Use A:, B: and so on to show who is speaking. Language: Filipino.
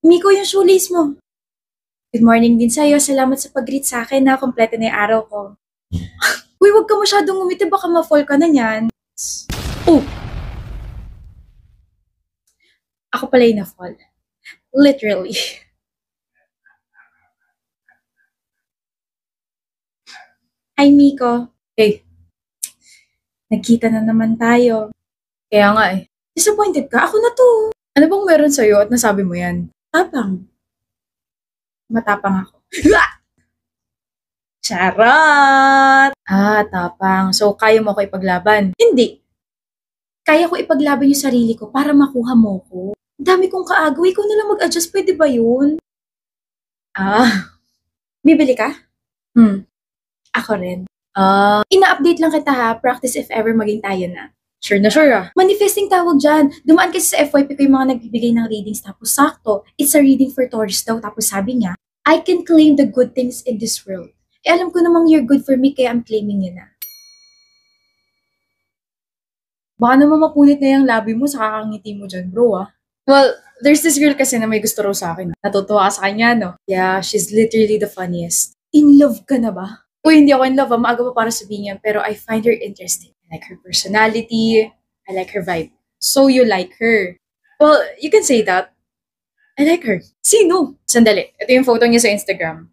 A: Miko, yung shoelace mo. Good morning din sa'yo. Salamat sa pag-greet sa akin na kompleto na yung araw ko. Uy, wag ka masyadong ngumiti. Baka ma-fall ka na niyan. Oh! Ako pala yung na-fall. Literally. Hi, Miko. Hey. Nagkita na naman tayo. Kaya nga eh. Disappointed ka? Ako na to. Ano bang meron sa'yo at nasabi mo yan? Tapang. Matapang ako. Charot! Tapang. So, kaya mo ko ipaglaban? Hindi. Kaya ko ipaglaban yung sarili ko para makuha mo ko. Dami kong kaagaw. Ikaw na lang mag-adjust. Pwede ba yun? Bibili ka? Ako rin. Ina-update lang kita ha. Practice if ever maging tayo na. Sure na sure ah. Manifesting tawag dyan. Dumaan kasi sa FYP ko yung mga nagbibigay ng readings tapos sakto. It's a reading for Taurus daw. Tapos sabi niya, I can claim the good things in this world. Alam ko namang you're good for me kaya I'm claiming you na. Baka naman mapunit na yung labi mo sa kakangiti mo dyan, bro ah. Well, there's this girl kasi na may gusto raw sa akin. Natutuwa ka sa kanya, no? Yeah, she's literally the funniest. In love ka na ba? Uy, hindi ako in love. Maaga pa para sabihin yan. Pero I find her interesting. I like her personality. I like her vibe. So you like her. Well, you can say that. I like her. Sino? Sandali. Ito yung photo niya sa Instagram.